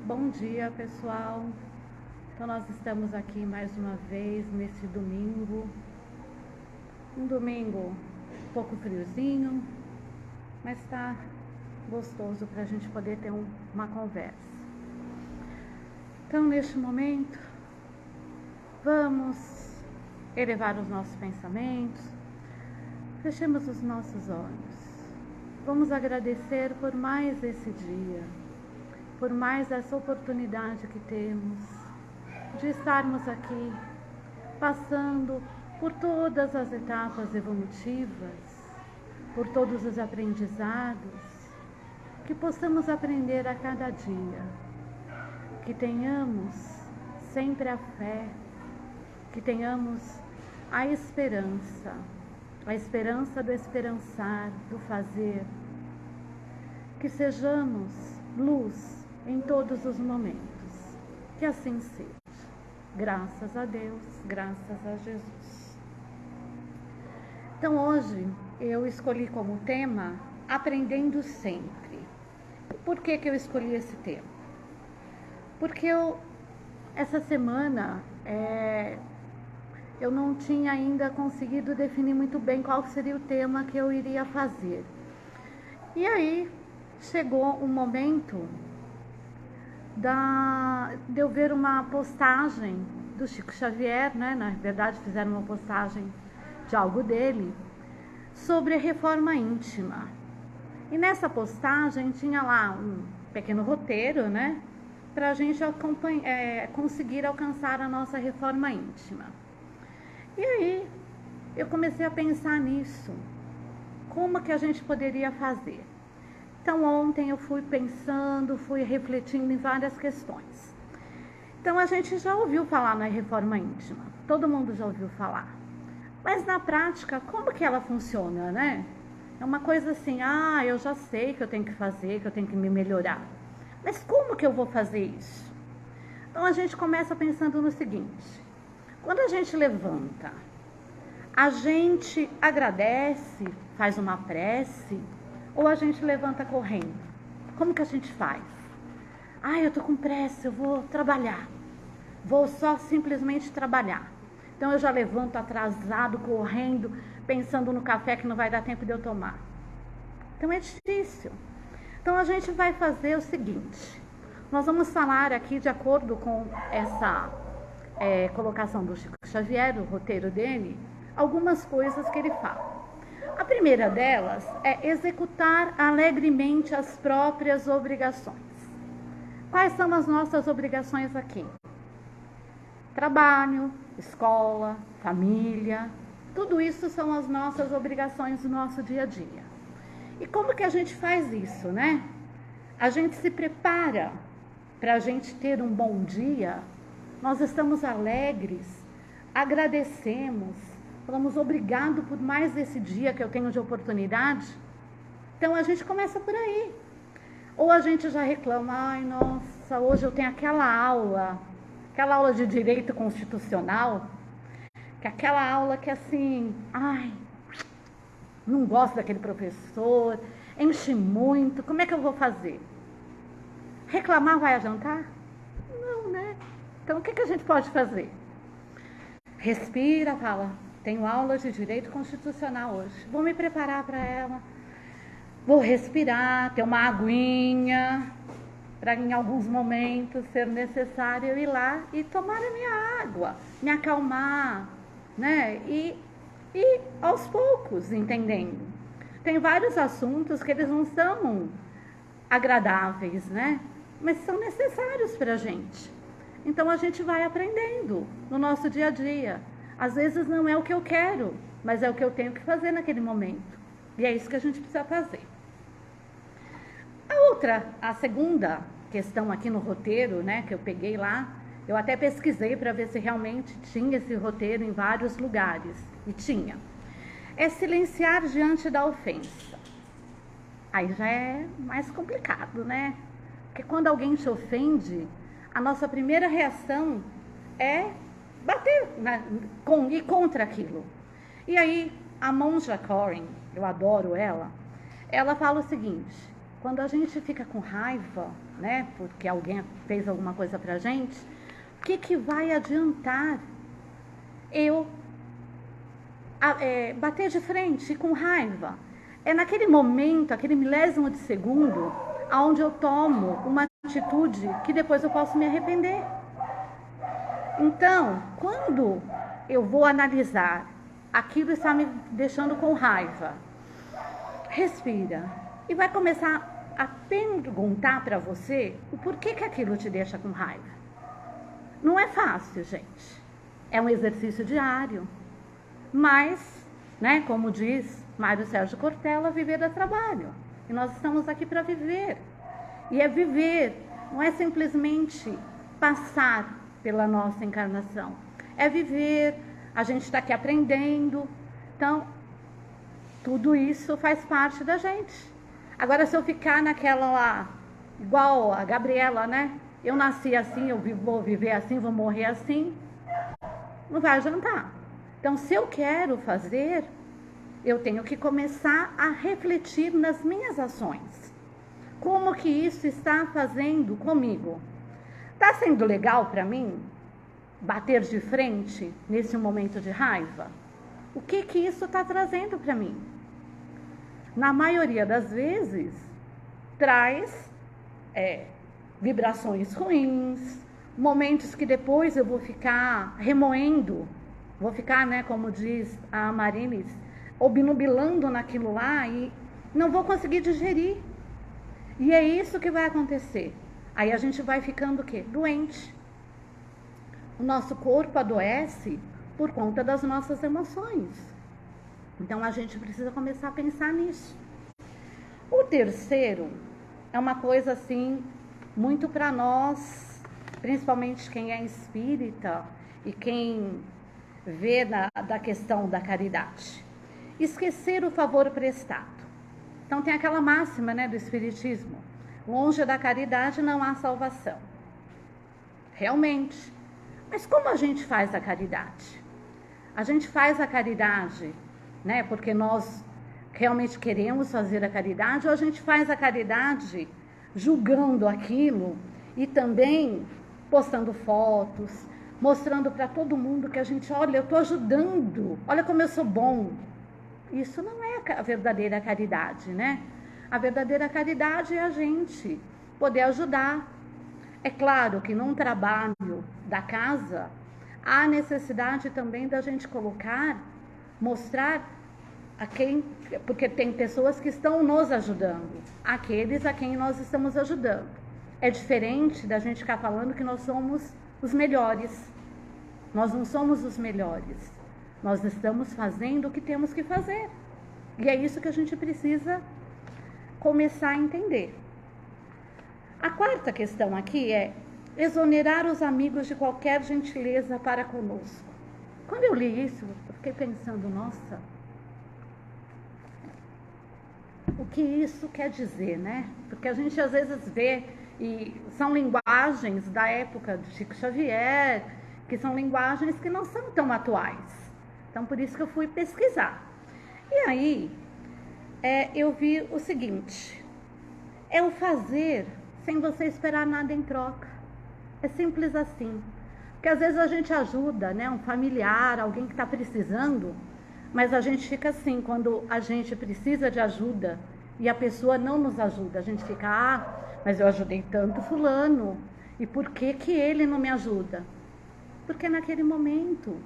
Bom dia, pessoal. Então nós estamos aqui mais uma vez nesse domingo. Um domingo um pouco friozinho, mas tá gostoso para a gente poder ter uma conversa. Então, neste momento, vamos elevar os nossos pensamentos, fechemos os nossos olhos. Vamos agradecer por mais esse dia, por mais essa oportunidade que temos de estarmos aqui, passando por todas as etapas evolutivas, por todos os aprendizados, que possamos aprender a cada dia, que tenhamos sempre a fé, que tenhamos a esperança do esperançar, do fazer, que sejamos luz em todos os momentos, que assim seja. Graças a Deus, graças a Jesus. Então hoje eu escolhi como tema Aprendendo Sempre. Por que eu escolhi esse tema? Porque essa semana eu não tinha ainda conseguido definir muito bem qual seria o tema que eu iria fazer. E aí chegou um momento de eu ver uma postagem do Chico Xavier, né? Na verdade fizeram uma postagem de algo dele, sobre a reforma íntima. E nessa postagem tinha lá um pequeno roteiro, né? Para a gente conseguir alcançar a nossa reforma íntima. E aí eu comecei a pensar nisso, como que a gente poderia fazer. Então ontem eu fui pensando, fui refletindo em várias questões. Então a gente já ouviu falar na reforma íntima, todo mundo já ouviu falar. Mas na prática, como que ela funciona, né? É uma coisa assim, eu já sei que eu tenho que fazer, que eu tenho que me melhorar. Mas como que eu vou fazer isso? Então a gente começa pensando no seguinte: quando a gente levanta, a gente agradece, faz uma prece, ou a gente levanta correndo? Como que a gente faz? Eu tô com pressa, eu vou trabalhar. Vou só simplesmente trabalhar. Então eu já levanto atrasado, correndo, pensando no café que não vai dar tempo de eu tomar. Então é difícil. Então a gente vai fazer o seguinte: nós vamos falar aqui, de acordo com essa colocação do Chico Xavier, o roteiro dele, algumas coisas que ele fala. A primeira delas é executar alegremente as próprias obrigações. Quais são as nossas obrigações aqui? Trabalho, escola, família, tudo isso são as nossas obrigações do nosso dia a dia. E como que a gente faz isso, né? A gente se prepara para a gente ter um bom dia, nós estamos alegres, agradecemos, falamos obrigado por mais esse dia que eu tenho de oportunidade. Então a gente começa por aí. Ou a gente já reclama, nossa, hoje eu tenho aquela aula de direito constitucional, que é aquela aula que assim, não gosto daquele professor, enche muito, como é que eu vou fazer? Reclamar vai adiantar? Não, né? Então o que a gente pode fazer? Respira, fala, tenho aula de direito constitucional hoje, vou me preparar para ela, vou respirar, ter uma aguinha, para em alguns momentos ser necessário eu ir lá e tomar a minha água, me acalmar, né? E aos poucos, entendendo. Tem vários assuntos que eles não são agradáveis, né? Mas são necessários para a gente. Então a gente vai aprendendo no nosso dia a dia. Às vezes não é o que eu quero, mas é o que eu tenho que fazer naquele momento. E é isso que a gente precisa fazer. A segunda questão aqui no roteiro, né, que eu peguei lá, eu até pesquisei para ver se realmente tinha esse roteiro em vários lugares. E tinha. É silenciar diante da ofensa. Aí já é mais complicado, né? Porque quando alguém te ofende, a nossa primeira reação é bater ir contra aquilo. E aí, a Monja Corin, eu adoro ela fala o seguinte: quando a gente fica com raiva, né, porque alguém fez alguma coisa pra gente, o que vai adiantar eu bater de frente com raiva? É naquele momento, aquele milésimo de segundo, onde eu tomo uma atitude que depois eu posso me arrepender. Então, quando eu vou analisar aquilo está me deixando com raiva, respira e vai começar a perguntar para você o porquê que aquilo te deixa com raiva. Não é fácil, gente. É um exercício diário. Mas, né, como diz Mário Sérgio Cortella, viver é trabalho. E nós estamos aqui para viver. E é viver, não é simplesmente passar pela nossa encarnação. É viver, a gente está aqui aprendendo. Então, tudo isso faz parte da gente. Agora, se eu ficar naquela lá, igual a Gabriela, né? Eu nasci assim, eu vou viver assim, vou morrer assim, não vai adiantar. Então, se eu quero fazer, eu tenho que começar a refletir nas minhas ações. Como que isso está fazendo comigo? Está sendo legal para mim bater de frente nesse momento de raiva? O que isso está trazendo para mim? Na maioria das vezes, traz vibrações ruins, momentos que depois eu vou ficar remoendo, vou ficar, né, como diz a Marines, obnubilando naquilo lá e não vou conseguir digerir. E é isso que vai acontecer. Aí a gente vai ficando o quê? Doente. O nosso corpo adoece por conta das nossas emoções. Então a gente precisa começar a pensar nisso. O terceiro é uma coisa assim, muito para nós, principalmente quem é espírita e quem vê da questão da caridade. Esquecer o favor prestado. Então tem aquela máxima, né, do espiritismo: longe da caridade não há salvação. Realmente. Mas como a gente faz a caridade? A gente faz a caridade, né, porque nós realmente queremos fazer a caridade, ou a gente faz a caridade julgando aquilo e também postando fotos, mostrando para todo mundo que a gente, olha, eu estou ajudando, olha como eu sou bom. Isso não é a verdadeira caridade, né? A verdadeira caridade é a gente poder ajudar. É claro que num trabalho da casa, há necessidade também da gente mostrar a quem, porque tem pessoas que estão nos ajudando, aqueles a quem nós estamos ajudando. É diferente da gente ficar falando que nós somos os melhores. Nós não somos os melhores. Nós estamos fazendo o que temos que fazer. E é isso que a gente precisa começar a entender. A quarta questão aqui é exonerar os amigos de qualquer gentileza para conosco. Quando eu li isso, eu fiquei pensando, nossa, o que isso quer dizer, né? Porque a gente às vezes vê, e são linguagens da época de Chico Xavier, que são linguagens que não são tão atuais. Então, por isso que eu fui pesquisar. E aí, eu vi o seguinte: é o fazer sem você esperar nada em troca. É simples assim. Porque às vezes a gente ajuda, né, um familiar, alguém que está precisando, mas a gente fica assim, quando a gente precisa de ajuda e a pessoa não nos ajuda, a gente fica, mas eu ajudei tanto fulano, e por que ele não me ajuda? Porque naquele momento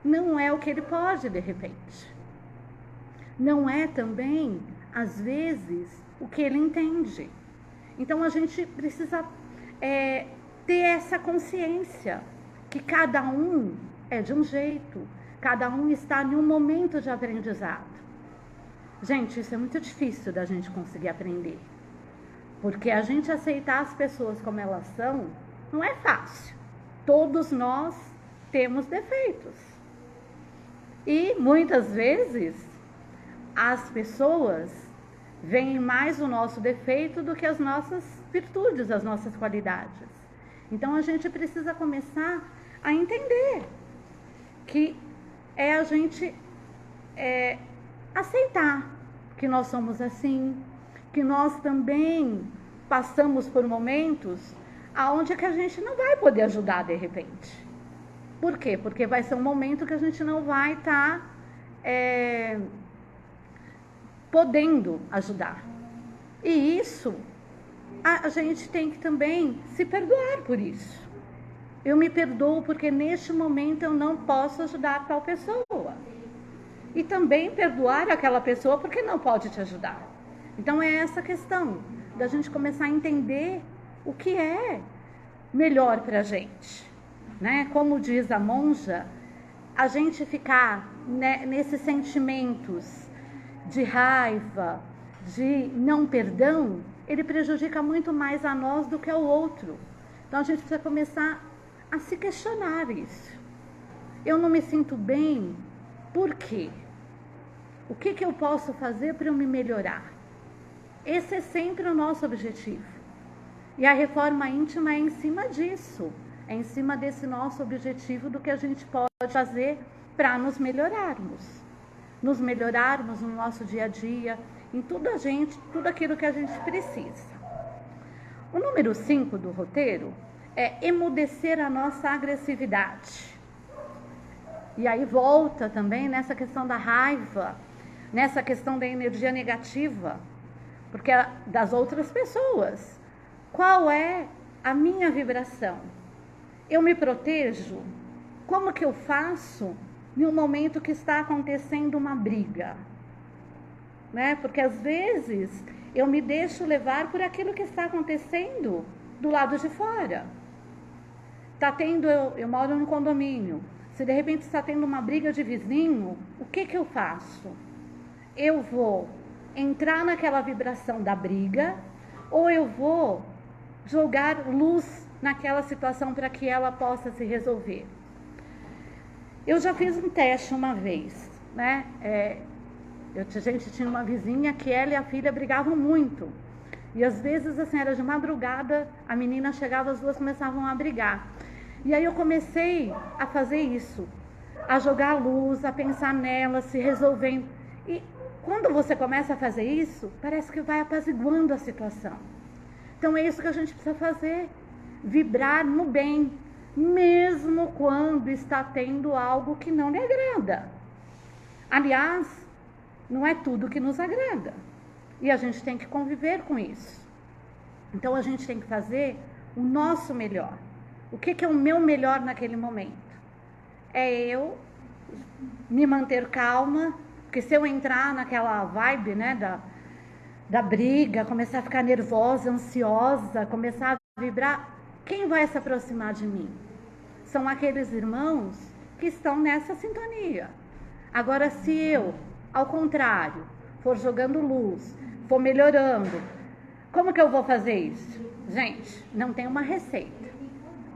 não é o que ele pode, de repente. Não é também, às vezes, o que ele entende. Então, a gente precisa ter essa consciência que cada um é de um jeito, cada um está em um momento de aprendizado. Gente, isso é muito difícil da gente conseguir aprender. Porque a gente aceitar as pessoas como elas são, não é fácil. Todos nós temos defeitos. E muitas vezes as pessoas veem mais o nosso defeito do que as nossas virtudes, as nossas qualidades. Então a gente precisa começar a entender que é a gente aceitar que nós somos assim, que nós também passamos por momentos aonde que a gente não vai poder ajudar de repente. Por quê? Porque vai ser um momento que a gente não vai estar podendo ajudar. E isso, a gente tem que também se perdoar por isso. Eu me perdoo porque neste momento eu não posso ajudar tal pessoa. E também perdoar aquela pessoa porque não pode te ajudar. Então é essa questão da gente começar a entender o que é melhor para a gente, né? Como diz a monja, a gente ficar nesses sentimentos de raiva, de não perdão, ele prejudica muito mais a nós do que ao outro. Então a gente precisa começar a se questionar isso. Eu não me sinto bem, por quê? O que eu posso fazer para eu me melhorar? Esse é sempre o nosso objetivo. E a reforma íntima é em cima disso, é em cima desse nosso objetivo do que a gente pode fazer para nos melhorarmos no nosso dia a dia, em tudo aquilo que a gente precisa. O número 5 do roteiro é emudecer a nossa agressividade. E aí volta também nessa questão da raiva, nessa questão da energia negativa, porque das outras pessoas. Qual é a minha vibração? Eu me protejo? Como que eu faço em um momento que está acontecendo uma briga? Né? Porque às vezes eu me deixo levar por aquilo que está acontecendo do lado de fora. Eu moro num condomínio. Se de repente está tendo uma briga de vizinho, o que eu faço? Eu vou entrar naquela vibração da briga ou eu vou jogar luz naquela situação para que ela possa se resolver? Eu já fiz um teste uma vez, né? A gente tinha uma vizinha que ela e a filha brigavam muito. E às vezes, assim, era de madrugada, a menina chegava, as duas começavam a brigar. E aí eu comecei a fazer isso, a jogar luz, a pensar nela, se resolvendo. E quando você começa a fazer isso, parece que vai apaziguando a situação. Então é isso que a gente precisa fazer, vibrar no bem, mesmo quando está tendo algo que não lhe agrada. Aliás, não é tudo que nos agrada. E a gente tem que conviver com isso. Então a gente tem que fazer o nosso melhor. O que é o meu melhor naquele momento? É eu me manter calma, porque se eu entrar naquela vibe, né, da briga, começar a ficar nervosa, ansiosa, começar a vibrar, quem vai se aproximar de mim? São aqueles irmãos que estão nessa sintonia. Agora, se eu, ao contrário, for jogando luz, for melhorando, como que eu vou fazer isso? Gente, não tem uma receita.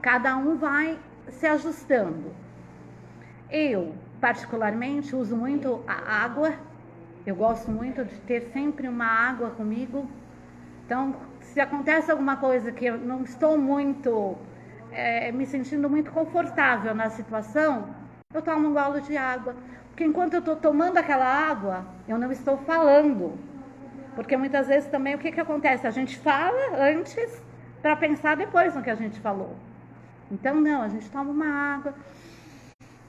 Cada um vai se ajustando. Eu, particularmente, uso muito a água. Eu gosto muito de ter sempre uma água comigo. Então, se acontece alguma coisa que eu não estou muito, me sentindo muito confortável na situação, eu tomo um gole de água. Porque enquanto eu estou tomando aquela água, eu não estou falando. Porque muitas vezes também o que acontece? A gente fala antes para pensar depois no que a gente falou. Então não, a gente toma uma água,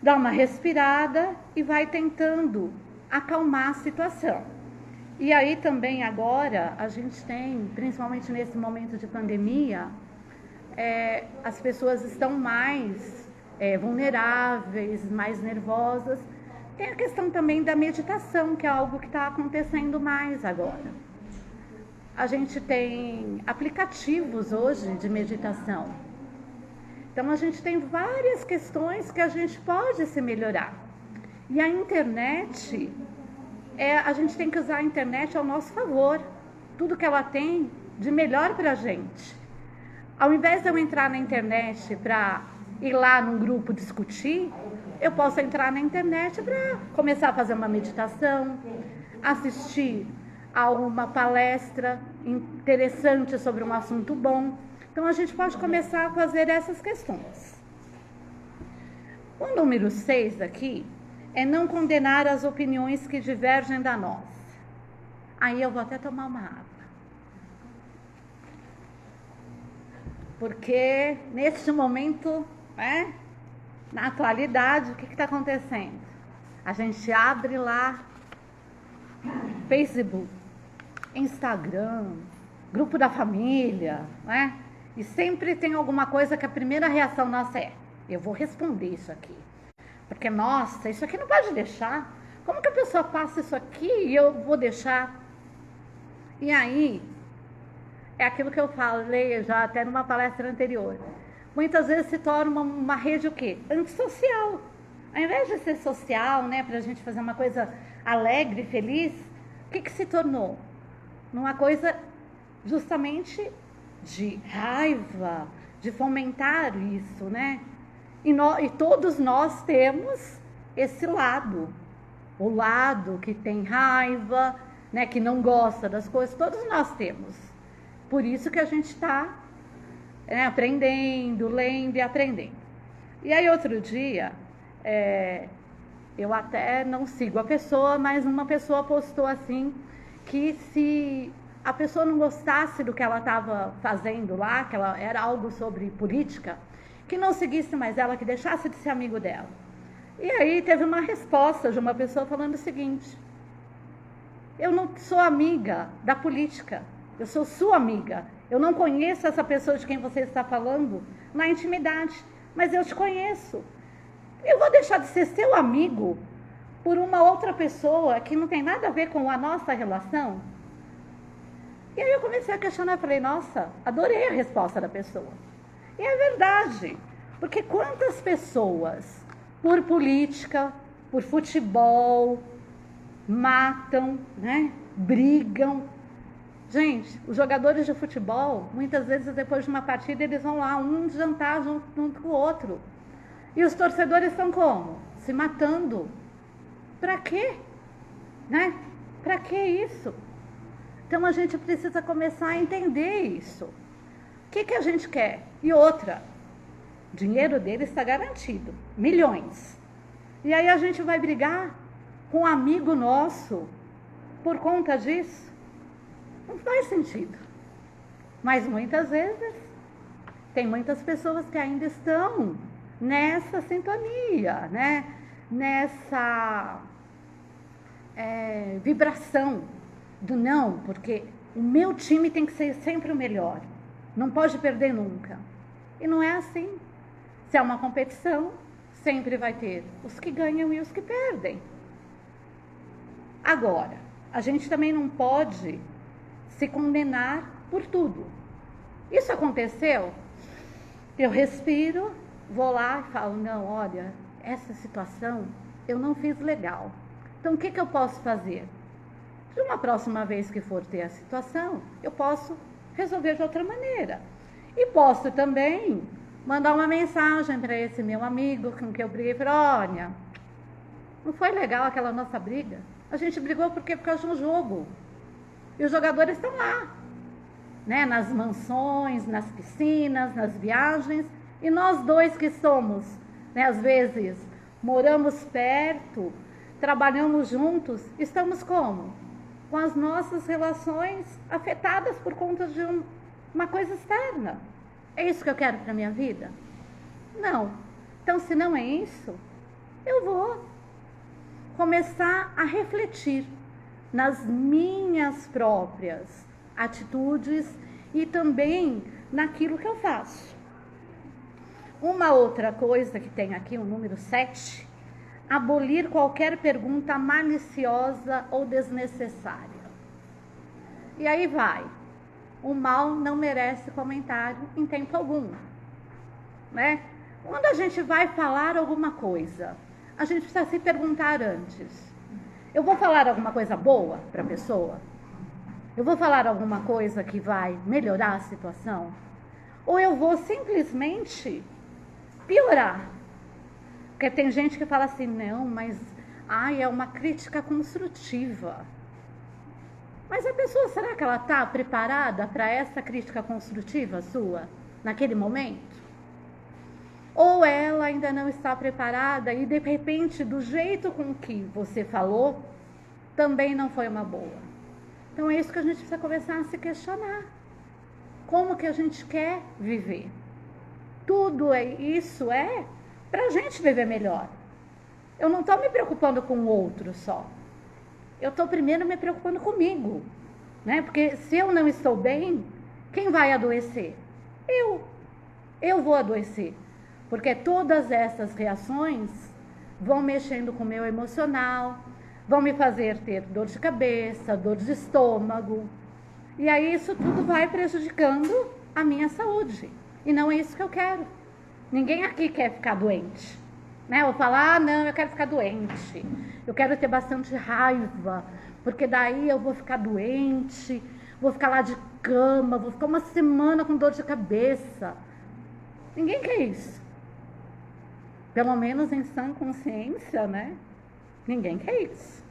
dá uma respirada e vai tentando acalmar a situação. E aí também agora a gente tem, principalmente nesse momento de pandemia, as pessoas estão mais vulneráveis, mais nervosas. Tem a questão também da meditação, que é algo que está acontecendo mais agora. A gente tem aplicativos hoje de meditação. Então a gente tem várias questões que a gente pode se melhorar. E a internet, a gente tem que usar a internet ao nosso favor. Tudo que ela tem de melhor para a gente. Ao invés de eu entrar na internet para ir lá num grupo discutir, eu posso entrar na internet para começar a fazer uma meditação, assistir a uma palestra interessante sobre um assunto bom. Então a gente pode começar a fazer essas questões. O número 6 aqui é não condenar as opiniões que divergem da nossa. Aí eu vou até tomar uma água. Porque neste momento, né, na atualidade, o que está acontecendo? A gente abre lá Facebook, Instagram, grupo da família, né? E sempre tem alguma coisa que a primeira reação nossa é: eu vou responder isso aqui. Porque, nossa, isso aqui não pode deixar. Como que a pessoa passa isso aqui e eu vou deixar? E aí, é aquilo que eu falei já até numa palestra anterior. Muitas vezes se torna uma rede o quê? Antissocial. Ao invés de ser social, né, para a gente fazer uma coisa alegre, feliz, o que se tornou? Numa coisa justamente de raiva, de fomentar isso, né? E todos nós temos esse lado, o lado que tem raiva, né, que não gosta das coisas, todos nós temos. Por isso que a gente está aprendendo, lendo e aprendendo. E aí outro dia, eu até não sigo a pessoa, mas uma pessoa postou assim, que se a pessoa não gostasse do que ela estava fazendo lá, que ela era algo sobre política, que não seguisse mais ela, que deixasse de ser amigo dela. E aí teve uma resposta de uma pessoa falando o seguinte: eu não sou amiga da política, eu sou sua amiga. Eu não conheço essa pessoa de quem você está falando na intimidade, mas eu te conheço. Eu vou deixar de ser seu amigo por uma outra pessoa que não tem nada a ver com a nossa relação? E aí eu comecei a questionar, falei, nossa, adorei a resposta da pessoa. E é verdade, porque quantas pessoas, por política, por futebol, matam, né, brigam. Gente, os jogadores de futebol, muitas vezes depois de uma partida, eles vão lá, um jantar junto com o outro. E os torcedores estão como? Se matando. Pra quê? Né? Pra que isso? Então a gente precisa começar a entender isso. O que a gente quer? E outra, o dinheiro dele está garantido, milhões. E aí a gente vai brigar com um amigo nosso por conta disso? Não faz sentido. Mas muitas vezes tem muitas pessoas que ainda estão nessa sintonia, né? Nessa vibração do não, porque o meu time tem que ser sempre o melhor, não pode perder nunca. E não é assim. Se é uma competição, sempre vai ter os que ganham e os que perdem. Agora, a gente também não pode se condenar por tudo. Isso aconteceu, eu respiro, vou lá e falo, não, olha, essa situação eu não fiz legal. Então, o que eu posso fazer? De uma próxima vez que for ter a situação, eu posso resolver de outra maneira. E posso também mandar uma mensagem para esse meu amigo com quem eu briguei, falar, olha, não foi legal aquela nossa briga? A gente brigou por causa de um jogo. E os jogadores estão lá, né? Nas mansões, nas piscinas, nas viagens. E nós dois que somos, né, às vezes, moramos perto, trabalhamos juntos, estamos como? Com as nossas relações afetadas por conta de uma coisa externa. É isso que eu quero para a minha vida? Não. Então, se não é isso, eu vou começar a refletir nas minhas próprias atitudes e também naquilo que eu faço. Uma outra coisa que tem aqui, o número 7, abolir qualquer pergunta maliciosa ou desnecessária. E aí vai. O mal não merece comentário em tempo algum, né? Quando a gente vai falar alguma coisa, a gente precisa se perguntar antes. Eu vou falar alguma coisa boa para a pessoa? Eu vou falar alguma coisa que vai melhorar a situação? Ou eu vou simplesmente piorar? Porque tem gente que fala assim, não, mas é uma crítica construtiva. Mas a pessoa, será que ela está preparada para essa crítica construtiva sua, naquele momento? Ou ela ainda não está preparada e, de repente, do jeito com que você falou, também não foi uma boa. Então, é isso que a gente precisa começar a se questionar. como que a gente quer viver. Tudo isso é para a gente viver melhor. Eu não estou me preocupando com o outro só. Eu estou primeiro me preocupando comigo, né? Porque se eu não estou bem, quem vai adoecer? Eu vou adoecer. Porque todas essas reações vão mexendo com o meu emocional, vão me fazer ter dor de cabeça, dor de estômago. E aí isso tudo vai prejudicando a minha saúde. E não é isso que eu quero. Ninguém aqui quer ficar doente, né? Ou falar, não, eu quero ficar doente. Eu quero ter bastante raiva, porque daí eu vou ficar doente, vou ficar lá de cama, vou ficar uma semana com dor de cabeça. Ninguém quer isso. Pelo menos em sã consciência, né? Ninguém quer isso.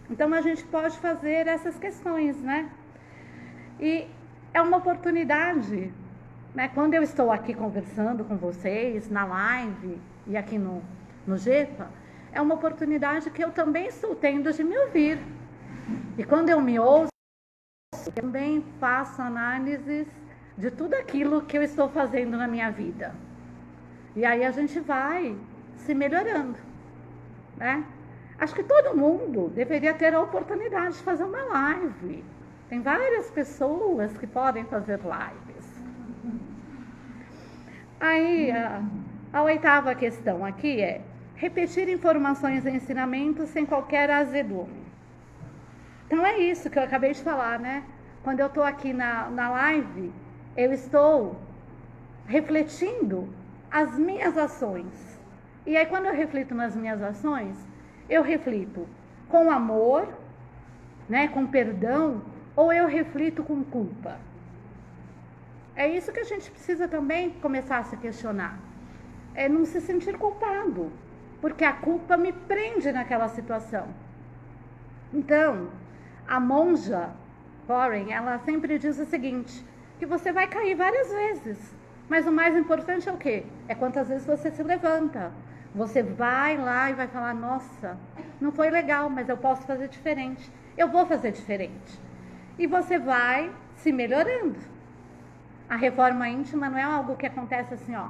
Então a gente pode fazer essas questões, né? E é uma oportunidade, né? Quando eu estou aqui conversando com vocês, na live e aqui no GEPA, é uma oportunidade que eu também estou tendo de me ouvir. E quando eu me ouço, eu também faço análises de tudo aquilo que eu estou fazendo na minha vida. E aí a gente vai se melhorando, né? Acho que todo mundo deveria ter a oportunidade de fazer uma live. Tem várias pessoas que podem fazer lives. Aí, a oitava questão aqui é repetir informações e ensinamentos sem qualquer azedume. Então, é isso que eu acabei de falar, né? Quando eu estou aqui na live, eu estou refletindo as minhas ações. E aí, quando eu reflito nas minhas ações, eu reflito com amor, né, com perdão, ou eu reflito com culpa? É isso que a gente precisa também começar a se questionar. É não se sentir culpado, porque a culpa me prende naquela situação. Então, a monja Warren, ela sempre diz o seguinte, que você vai cair várias vezes, mas o mais importante é o quê? É quantas vezes você se levanta. Você vai lá e vai falar, nossa, não foi legal, mas eu posso fazer diferente. Eu vou fazer diferente. E você vai se melhorando. A reforma íntima não é algo que acontece assim, ó.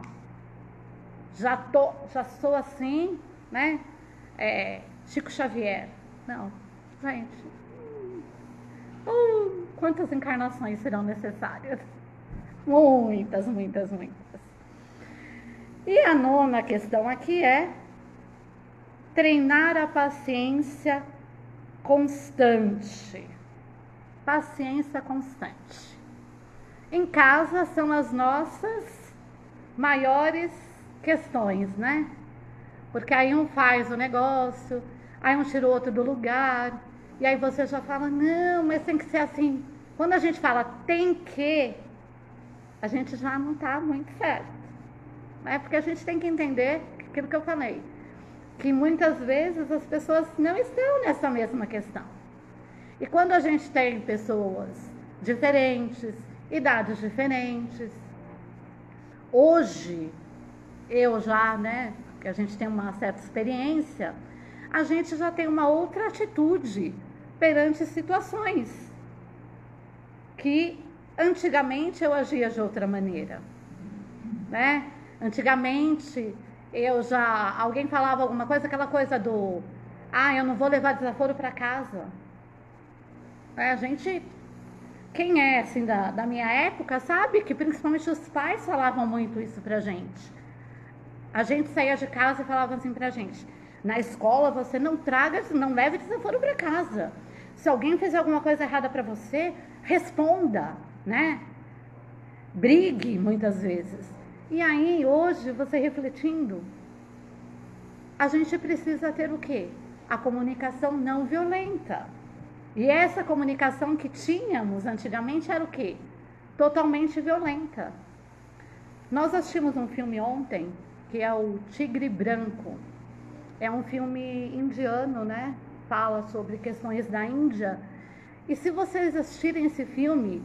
Já sou assim, né? Chico Xavier. Não, gente. Quantas encarnações serão necessárias? Muitas, muitas, muitas. E a nona questão aqui é treinar a paciência constante. Paciência constante. Em casa são as nossas maiores questões, né? Porque aí um faz o negócio, aí um tira o outro do lugar, e aí você já fala, não, mas tem que ser assim. Quando a gente fala tem que, a gente já não está muito certo. Né? Porque a gente tem que entender aquilo que eu falei, que muitas vezes as pessoas não estão nessa mesma questão. E quando a gente tem pessoas diferentes, idades diferentes, hoje, eu já, né, que a gente tem uma certa experiência, a gente já tem uma outra atitude perante situações que antigamente eu agia de outra maneira, né? Antigamente alguém falava alguma coisa, aquela coisa do, eu não vou levar desaforo para casa. A gente, quem é assim da minha época, sabe que principalmente os pais falavam muito isso pra gente. A gente saía de casa e falava assim pra gente, na escola você não leve desaforo para casa. Se alguém fizer alguma coisa errada para você, responda, né? Brigue muitas vezes. E aí, hoje, você refletindo, a gente precisa ter o quê? A comunicação não violenta. E essa comunicação que tínhamos antigamente era o quê? Totalmente violenta. Nós assistimos um filme ontem, que é o Tigre Branco. É um filme indiano, né? Fala sobre questões da Índia. E se vocês assistirem esse filme,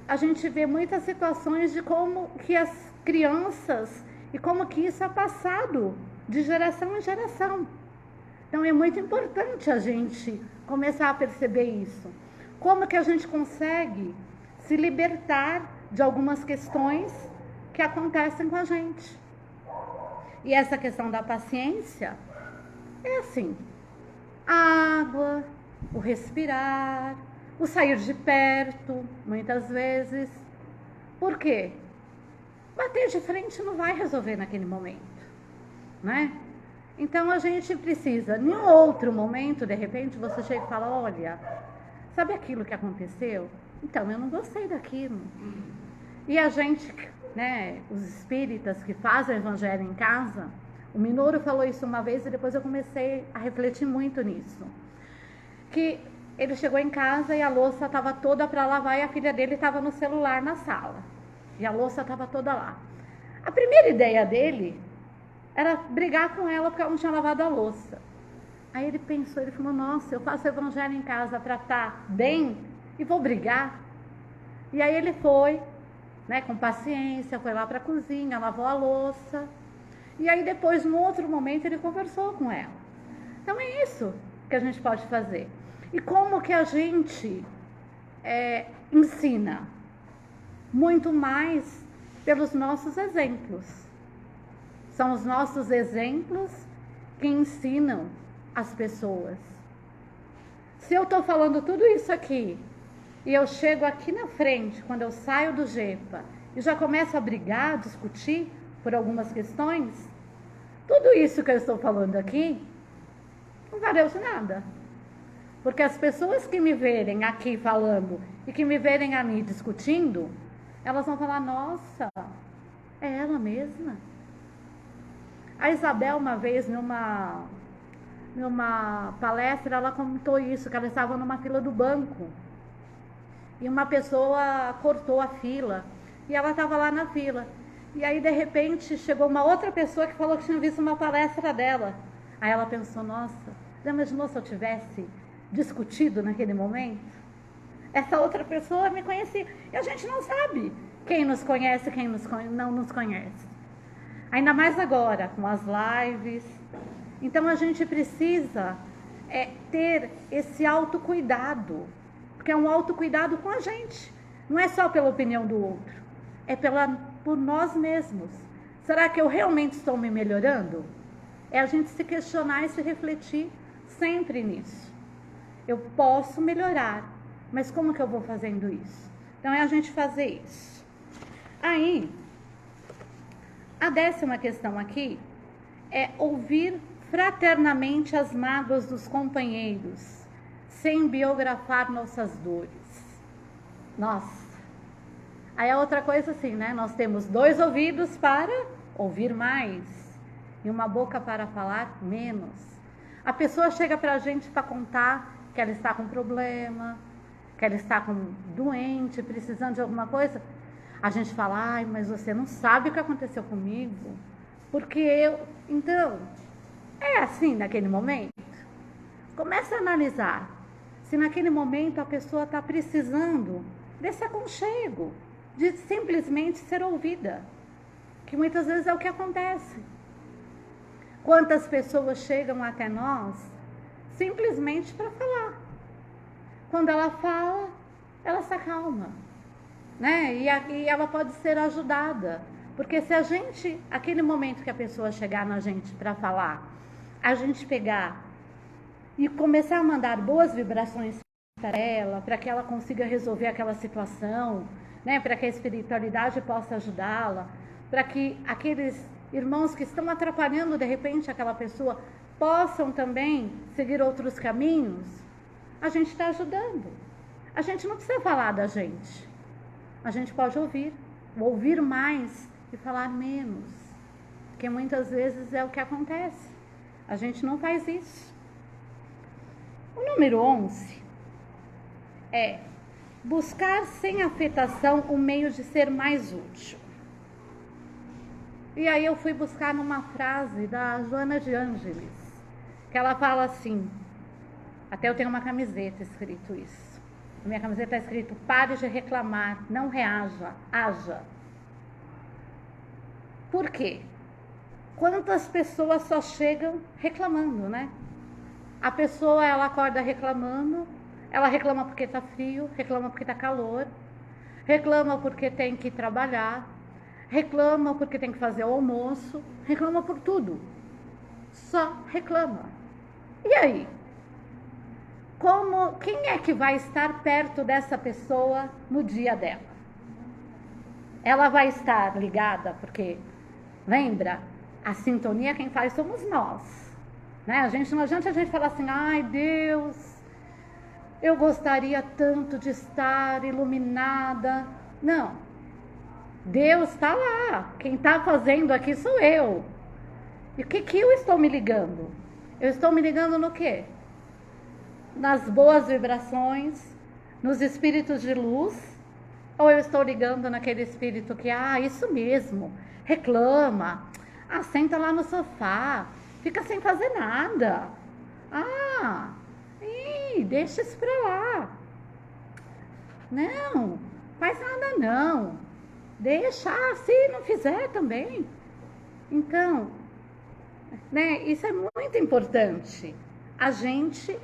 a gente vê muitas situações de como que as crianças e como que isso é passado de geração em geração. Então é muito importante a gente começar a perceber isso. Como que a gente consegue se libertar de algumas questões que acontecem com a gente. E essa questão da paciência é assim: a água, o respirar, o sair de perto, muitas vezes. Por quê? Bater de frente não vai resolver naquele momento, né? Então a gente precisa, em outro momento, de repente, você chega e fala: olha, sabe aquilo que aconteceu? Então, eu não gostei daquilo. E a gente, né, os espíritas que fazem o evangelho em casa, o Minoru falou isso uma vez e depois eu comecei a refletir muito nisso. Que ele chegou em casa e a louça estava toda para lavar e a filha dele estava no celular na sala. E a louça estava toda lá. A primeira ideia dele era brigar com ela porque ela não tinha lavado a louça. Aí ele pensou, ele falou: nossa, eu faço evangelho em casa para estar bem e vou brigar. E aí ele foi, né, com paciência, foi lá para a cozinha, lavou a louça. E aí depois, num outro momento, ele conversou com ela. Então é isso que a gente pode fazer. E como que a gente ensina? Muito mais pelos nossos exemplos. São os nossos exemplos que ensinam as pessoas. Se eu estou falando tudo isso aqui e eu chego aqui na frente, quando eu saio do GEPA, e já começo a brigar, a discutir por algumas questões, tudo isso que eu estou falando aqui não valeu de nada. Porque as pessoas que me verem aqui falando e que me verem a mim discutindo, elas vão falar: nossa, é ela mesma. A Isabel, uma vez, numa palestra, ela comentou isso, que ela estava numa fila do banco. E uma pessoa cortou a fila. E ela estava lá na fila. E aí, de repente, chegou uma outra pessoa que falou que tinha visto uma palestra dela. Aí ela pensou: nossa, já imaginou se eu tivesse discutido naquele momento? Essa outra pessoa me conhecia. E a gente não sabe quem nos conhece e quem não nos conhece. Ainda mais agora, com as lives. Então a gente precisa ter esse autocuidado. Porque é um autocuidado com a gente. Não é só pela opinião do outro. É por nós mesmos. Será que eu realmente estou me melhorando? É a gente se questionar e se refletir sempre nisso. Eu posso melhorar, mas como que eu vou fazendo isso? Então é a gente fazer isso. Aí, a 10ª questão aqui é ouvir fraternamente as mágoas dos companheiros, sem biografar nossas dores. Nossa. Aí é outra coisa assim, né? Nós temos 2 ouvidos para ouvir mais e uma boca para falar menos. A pessoa chega pra gente para contar que ela está com problema, que ela está doente, precisando de alguma coisa. A gente fala: ai, mas você não sabe o que aconteceu comigo, porque eu... Então, é assim naquele momento? Começa a analisar se naquele momento a pessoa está precisando desse aconchego, de simplesmente ser ouvida, que muitas vezes é o que acontece. Quantas pessoas chegam até nós simplesmente para falar. Quando ela fala, ela se acalma, né? E ela pode ser ajudada. Porque se a gente, aquele momento que a pessoa chegar na gente para falar, a gente pegar e começar a mandar boas vibrações para ela, para que ela consiga resolver aquela situação, né? Para que a espiritualidade possa ajudá-la, para que aqueles irmãos que estão atrapalhando de repente aquela pessoa possam também seguir outros caminhos, a gente está ajudando. A gente não precisa falar da gente. A gente pode ouvir mais e falar menos, porque muitas vezes é o que acontece. A gente não faz isso. O número 11 é buscar sem afetação o meio de ser mais útil. E aí eu fui buscar numa frase da Joana de Ângeles, que ela fala assim, até eu tenho uma camiseta escrito isso. Na minha camiseta está escrito: pare de reclamar, não reaja, haja. Por quê? Quantas pessoas só chegam reclamando, né? A pessoa, ela acorda reclamando, ela reclama porque está frio, reclama porque está calor, reclama porque tem que trabalhar, reclama porque tem que fazer o almoço, reclama por tudo. Só reclama. E aí? Quem é que vai estar perto dessa pessoa no dia dela? Ela vai estar ligada, porque, lembra, a sintonia quem faz somos nós. Né? Não adianta a gente falar assim, ai Deus, eu gostaria tanto de estar iluminada. Não, Deus está lá, quem está fazendo aqui sou eu. E o que eu estou me ligando? Eu estou me ligando no quê? Nas boas vibrações, nos espíritos de luz, ou eu estou ligando naquele espírito que, isso mesmo, reclama, senta lá no sofá, fica sem fazer nada, deixa isso pra lá, não, faz nada não, deixa, se não fizer também. Então, né, isso é muito importante, a gente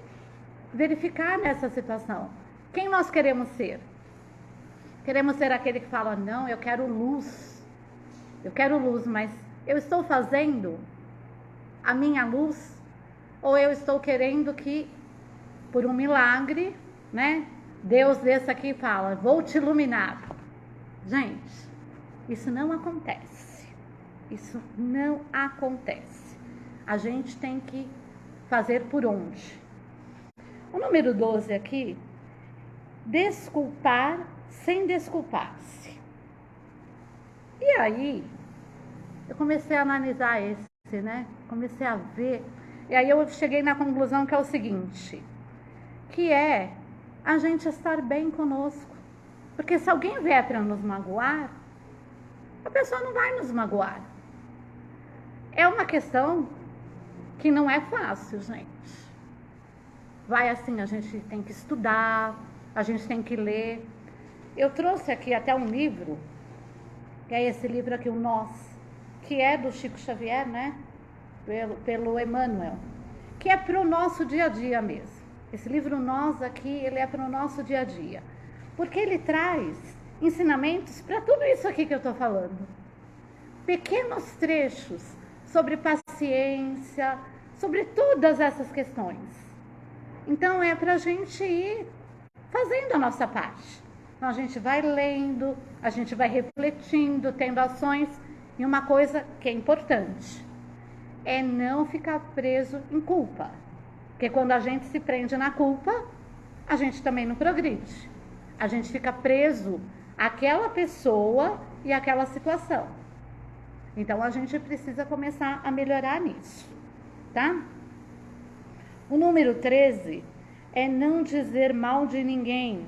verificar nessa situação, quem nós queremos ser? Queremos ser aquele que fala, não, eu quero luz, mas eu estou fazendo a minha luz, ou eu estou querendo que, por um milagre, né, Deus desça aqui e fala, vou te iluminar. Gente, isso não acontece. Isso não acontece. A gente tem que fazer por onde? O número 12 aqui, desculpar sem desculpar-se. E aí, eu comecei a analisar esse, né? Comecei a ver. E aí eu cheguei na conclusão que é o seguinte, que é a gente estar bem conosco. Porque se alguém vier para nos magoar, a pessoa não vai nos magoar. É uma questão que não é fácil, gente. Vai assim, a gente tem que estudar, a gente tem que ler. Eu trouxe aqui até um livro, que é esse livro aqui, o Nós, que é do Chico Xavier, né? Pelo Emmanuel, que é para o nosso dia a dia mesmo. Esse livro Nós aqui, ele é para o nosso dia a dia. Porque ele traz ensinamentos para tudo isso aqui que eu estou falando. Pequenos trechos sobre paciência, sobre todas essas questões. Então é para a gente ir fazendo a nossa parte. Então a gente vai lendo, a gente vai refletindo, tendo ações. E uma coisa que é importante é não ficar preso em culpa. Porque quando a gente se prende na culpa, a gente também não progride. A gente fica preso àquela pessoa e àquela situação. Então a gente precisa começar a melhorar nisso, tá? O número 13 é não dizer mal de ninguém.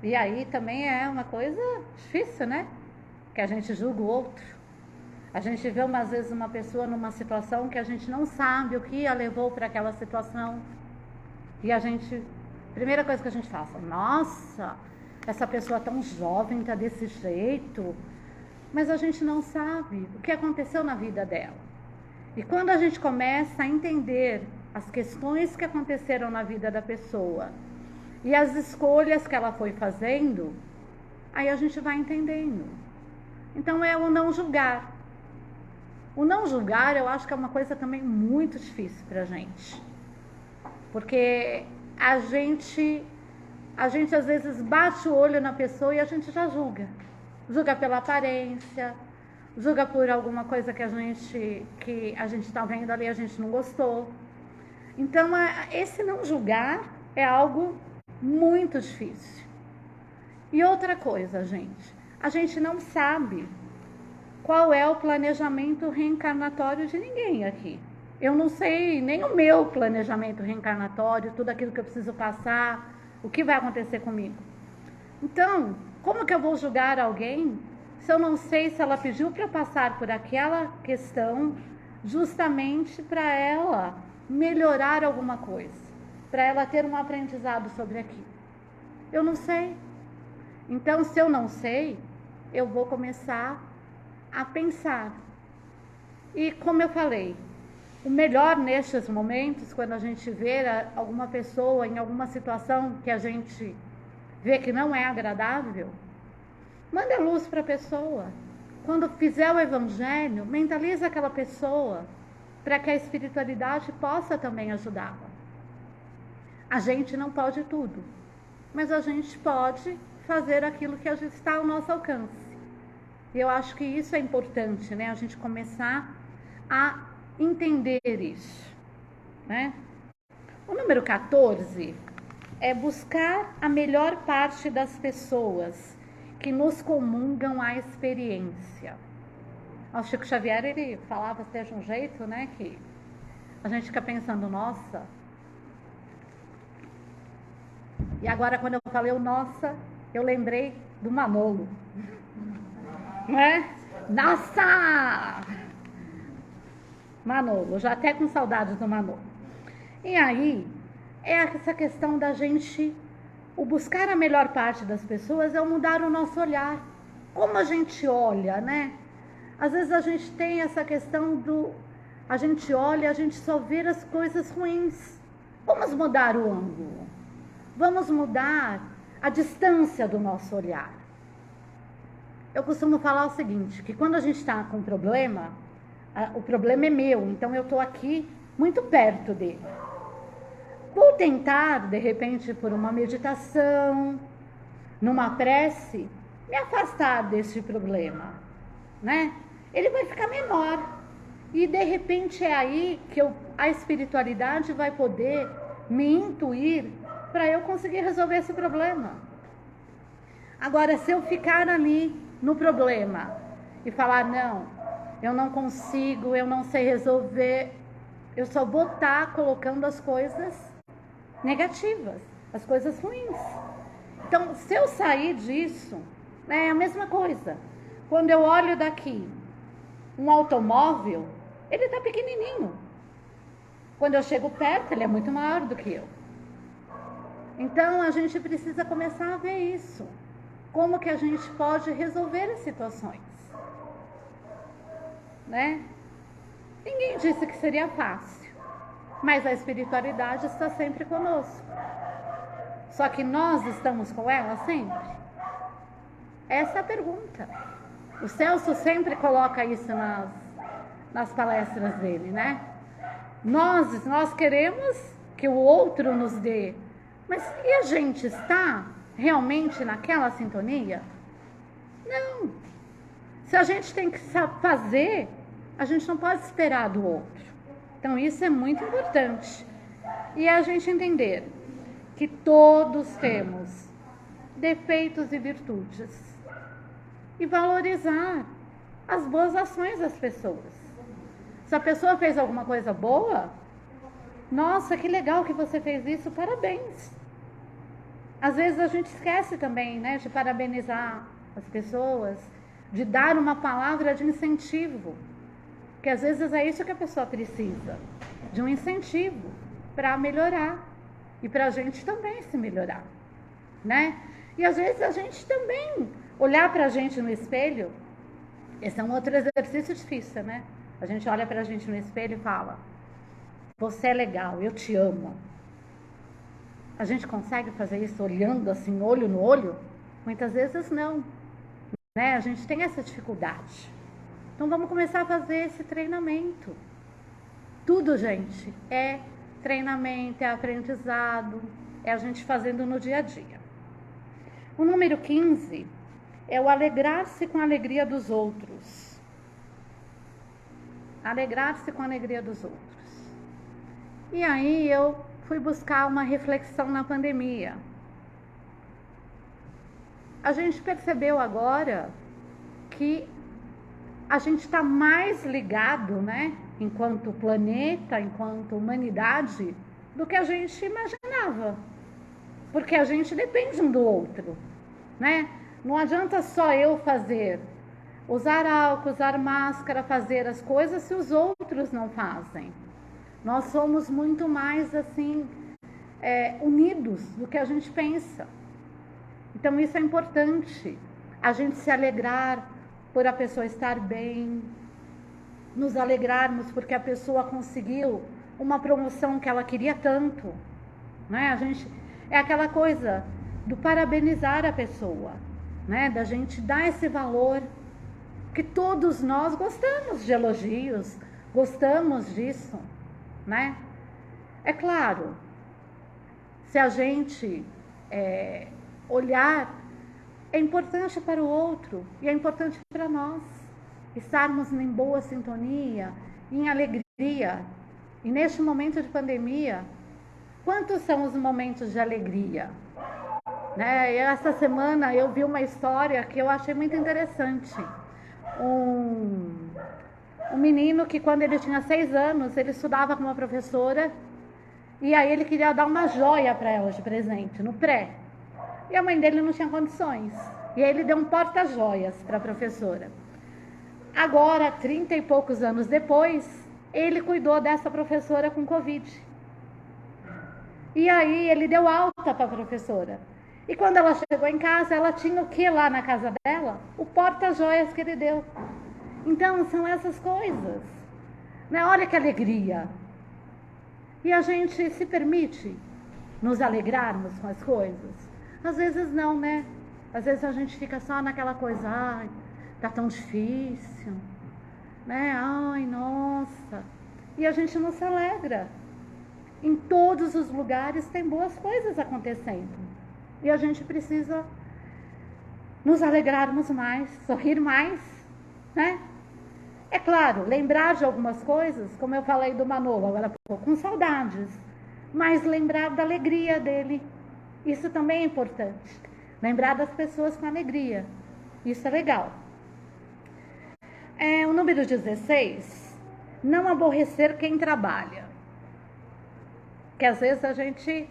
E aí também é uma coisa difícil, né? Que a gente julga o outro. A gente vê às vezes uma pessoa numa situação que a gente não sabe o que a levou para aquela situação. E a gente, primeira coisa que a gente fala, nossa, essa pessoa tão jovem está desse jeito. Mas a gente não sabe o que aconteceu na vida dela. E quando a gente começa a entender as questões que aconteceram na vida da pessoa e as escolhas que ela foi fazendo, aí a gente vai entendendo. Então é o não julgar. O não julgar eu acho que é uma coisa também muito difícil pra gente. Porque a gente às vezes bate o olho na pessoa e a gente já julga. Julga pela aparência, julga por alguma coisa que a gente está vendo ali e a gente não gostou. Então, esse não julgar é algo muito difícil. E outra coisa, gente, a gente não sabe qual é o planejamento reencarnatório de ninguém aqui. Eu não sei nem o meu planejamento reencarnatório, tudo aquilo que eu preciso passar, o que vai acontecer comigo. Então, como que eu vou julgar alguém se eu não sei se ela pediu para eu passar por aquela questão justamente para ela melhorar alguma coisa, para ela ter um aprendizado sobre aquilo? Eu não sei. Então, se eu não sei, eu vou começar a pensar. E como eu falei, o melhor nestes momentos, quando a gente vê alguma pessoa em alguma situação que a gente vê que não é agradável, manda luz para a pessoa. Quando fizer o evangelho, mentaliza aquela pessoa para que a espiritualidade possa também ajudá-la. A gente não pode tudo, mas a gente pode fazer aquilo que está ao nosso alcance. E eu acho que isso é importante, né? A gente começar a entender isso, né? O número 14 é buscar a melhor parte das pessoas que nos comungam a experiência. O Chico Xavier, ele falava até de um jeito, né, que a gente fica pensando, nossa. E agora, quando eu falei o nossa, eu lembrei do Manolo, né? Nossa! Manolo, já até com saudades do Manolo. E aí, é essa questão da gente, o buscar a melhor parte das pessoas é o mudar o nosso olhar. Como a gente olha, né? Às vezes a gente tem essa questão a gente olha, a gente só vê as coisas ruins. Vamos mudar o ângulo. Vamos mudar a distância do nosso olhar. Eu costumo falar o seguinte, que quando a gente está com um problema, o problema é meu, então eu estou aqui muito perto dele. Vou tentar, de repente, por uma meditação, numa prece, me afastar desse problema, né? Ele vai ficar menor. E, de repente, é aí que a espiritualidade vai poder me intuir para eu conseguir resolver esse problema. Agora, se eu ficar ali no problema e falar, não, eu não consigo, eu não sei resolver, eu só vou estar colocando as coisas negativas, as coisas ruins. Então, se eu sair disso, é a mesma coisa. Quando eu olho daqui um automóvel, ele está pequenininho. Quando eu chego perto, ele é muito maior do que eu. Então, a gente precisa começar a ver isso. Como que a gente pode resolver as situações, né? Ninguém disse que seria fácil, mas a espiritualidade está sempre conosco. Só que nós estamos com ela sempre? Essa é a pergunta. O Celso sempre coloca isso nas palestras dele, né? Nós queremos que o outro nos dê, mas e a gente está realmente naquela sintonia? Não. Se a gente tem que fazer, a gente não pode esperar do outro. Então isso é muito importante. E a gente entender que todos temos defeitos e virtudes. E valorizar as boas ações das pessoas. Se a pessoa fez alguma coisa boa, nossa, que legal que você fez isso, parabéns. Às vezes a gente esquece também, né, de parabenizar as pessoas, de dar uma palavra de incentivo, que às vezes é isso que a pessoa precisa, de um incentivo para melhorar e para a gente também se melhorar, né? E às vezes a gente também olhar para a gente no espelho, esse é um outro exercício difícil, né? A gente olha para a gente no espelho e fala, você é legal, eu te amo. A gente consegue fazer isso olhando assim, olho no olho? Muitas vezes não, né? A gente tem essa dificuldade. Então vamos começar a fazer esse treinamento. Tudo, gente, é treinamento, é aprendizado, é a gente fazendo no dia a dia. O número 15 é o alegrar-se com a alegria dos outros. Alegrar-se com a alegria dos outros. E aí eu fui buscar uma reflexão na pandemia. A gente percebeu agora que a gente está mais ligado, né, enquanto planeta, enquanto humanidade, do que a gente imaginava. Porque a gente depende um do outro, né? Não adianta só eu usar álcool, usar máscara, fazer as coisas se os outros não fazem. Nós somos muito mais, assim, unidos do que a gente pensa. Então, isso é importante. A gente se alegrar por a pessoa estar bem, nos alegrarmos porque a pessoa conseguiu uma promoção que ela queria tanto, né? É aquela coisa, do parabenizar a pessoa, né? Da gente dar esse valor, que todos nós gostamos de elogios, gostamos disso, né? É claro, se a gente olhar, é importante para o outro e é importante para nós estarmos em boa sintonia, em alegria. E neste momento de pandemia, quantos são os momentos de alegria? Né? E essa semana eu vi uma história que eu achei muito interessante. Um menino que, quando ele tinha 6 anos, ele estudava com uma professora e aí ele queria dar uma joia para ela de presente, no pré. E a mãe dele não tinha condições. E aí ele deu um porta-joias para a professora. Agora, 30 e poucos anos depois, ele cuidou dessa professora com Covid. E aí ele deu alta para a professora. E quando ela chegou em casa, ela tinha o que lá na casa dela? O porta-joias que ele deu. Então, são essas coisas. Né? Olha que alegria. E a gente se permite nos alegrarmos com as coisas? Às vezes não, né? Às vezes a gente fica só naquela coisa, ai, tá tão difícil, né? Ai, nossa. E a gente não se alegra. Em todos os lugares tem boas coisas acontecendo. E a gente precisa nos alegrarmos mais, sorrir mais, né? É claro, lembrar de algumas coisas, como eu falei do Manolo agora há pouco, com saudades, mas lembrar da alegria dele. Isso também é importante. Lembrar das pessoas com alegria. Isso é legal. O número 16, não aborrecer quem trabalha. Que às vezes a gente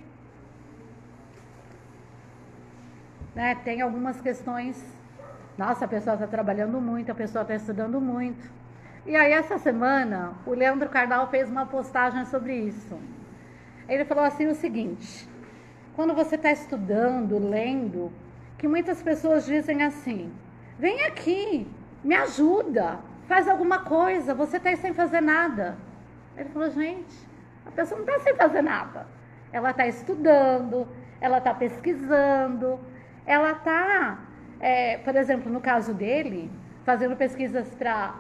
tem algumas questões. Nossa, a pessoa está trabalhando muito, a pessoa está estudando muito. E aí essa semana o Leandro Carnal fez uma postagem sobre isso. Ele falou assim o seguinte: quando você está estudando, lendo, que muitas pessoas dizem assim, vem aqui, me ajuda, faz alguma coisa, você está aí sem fazer nada. Ele falou, gente, a pessoa não está sem fazer nada. Ela está estudando, ela está pesquisando, ela está, por exemplo, no caso dele, fazendo pesquisas para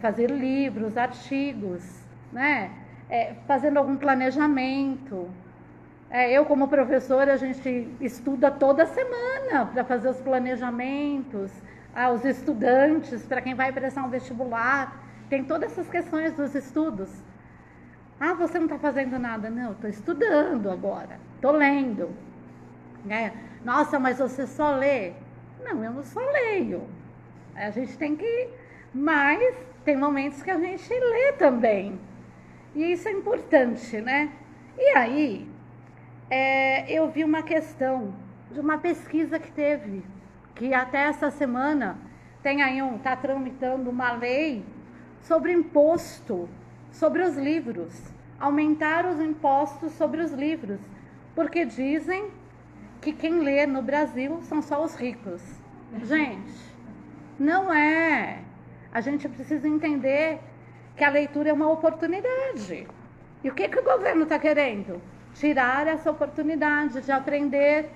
fazer livros, artigos, né? Fazendo algum planejamento. Eu, como professora, a gente estuda toda semana para fazer os planejamentos, os estudantes, para quem vai prestar um vestibular, tem todas essas questões dos estudos. Ah, você não está fazendo nada? Não, estou estudando agora, estou lendo. Nossa, mas você só lê? Não, eu não só leio. A gente tem que... Mas tem momentos que a gente lê também. E isso é importante, né? E aí, eu vi uma questão de uma pesquisa que teve, que até essa semana está tramitando uma lei sobre imposto sobre os livros, aumentar os impostos sobre os livros, porque dizem que quem lê no Brasil são só os ricos. Gente, não é. A gente precisa entender que a leitura é uma oportunidade. E o que o governo está querendo? Tirar essa oportunidade de aprender.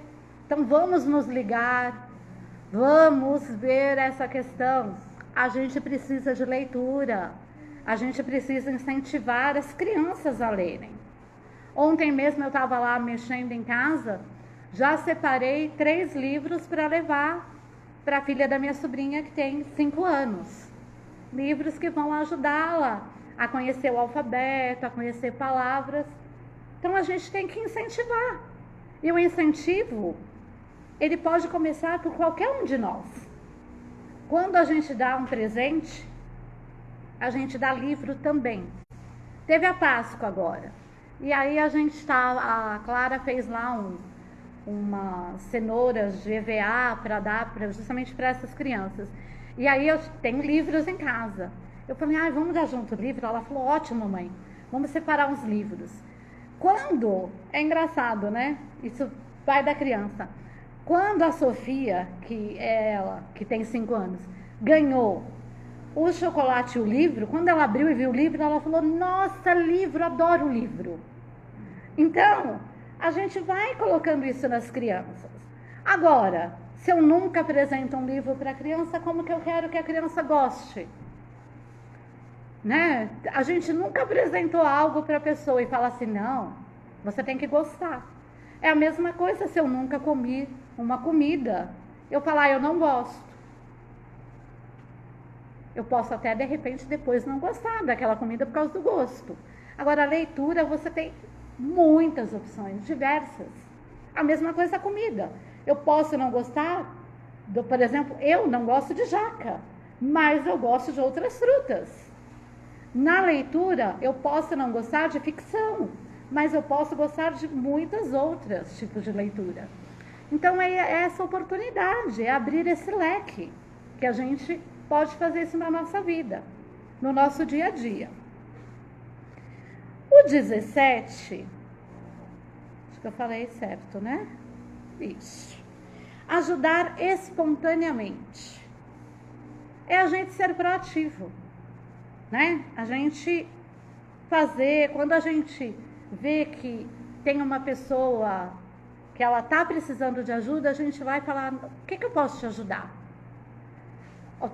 Então vamos nos ligar, vamos ver essa questão. A gente precisa de leitura, a gente precisa incentivar as crianças a lerem. Ontem mesmo eu estava lá mexendo em casa, já separei 3 livros para levar para a filha da minha sobrinha que tem 5 anos. Livros que vão ajudá-la a conhecer o alfabeto, a conhecer palavras. Então a gente tem que incentivar. E o incentivo, ele pode começar por qualquer um de nós. Quando a gente dá um presente, a gente dá livro também. Teve a Páscoa agora. E aí a Clara fez lá umas cenouras de EVA para dar justamente para essas crianças. E aí eu tenho livros em casa. Eu falei, vamos dar junto o livro? Ela falou, ótimo, mãe. Vamos separar os livros. É engraçado, né? Isso vai da criança. Quando a Sofia, que é ela, que tem 5 anos, ganhou o chocolate e o livro, quando ela abriu e viu o livro, ela falou, nossa, livro, adoro livro. Então, a gente vai colocando isso nas crianças. Agora, se eu nunca apresento um livro para a criança, como que eu quero que a criança goste? Né? A gente nunca apresentou algo para a pessoa e fala assim, não, você tem que gostar. É a mesma coisa se eu nunca comi uma comida. Eu falar, eu não gosto. Eu posso até, de repente, depois não gostar daquela comida por causa do gosto. Agora, a leitura, você tem muitas opções, diversas. A mesma coisa a comida. Eu posso não gostar, por exemplo, eu não gosto de jaca, mas eu gosto de outras frutas. Na leitura, eu posso não gostar de ficção, mas eu posso gostar de muitas outras tipos de leitura. Então, é essa oportunidade, é abrir esse leque, que a gente pode fazer isso na nossa vida, no nosso dia a dia. O 17, acho que eu falei certo, né? Isso. Ajudar espontaneamente. É a gente ser proativo, né? A gente fazer, quando a gente vê que tem uma pessoa que ela está precisando de ajuda, a gente vai falar, o que eu posso te ajudar?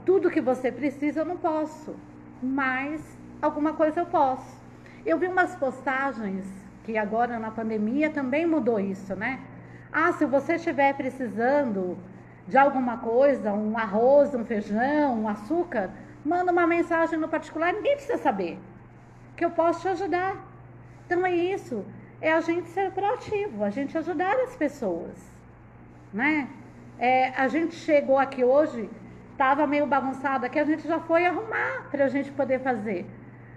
Tudo que você precisa eu não posso, mas alguma coisa eu posso. Eu vi umas postagens que agora na pandemia também mudou isso, né? Se você estiver precisando de alguma coisa, um arroz, um feijão, um açúcar, manda uma mensagem no particular, ninguém precisa saber, que eu posso te ajudar. Então é isso, é a gente ser proativo, a gente ajudar as pessoas, né? A gente chegou aqui hoje, estava meio bagunçado aqui, a gente já foi arrumar para a gente poder fazer.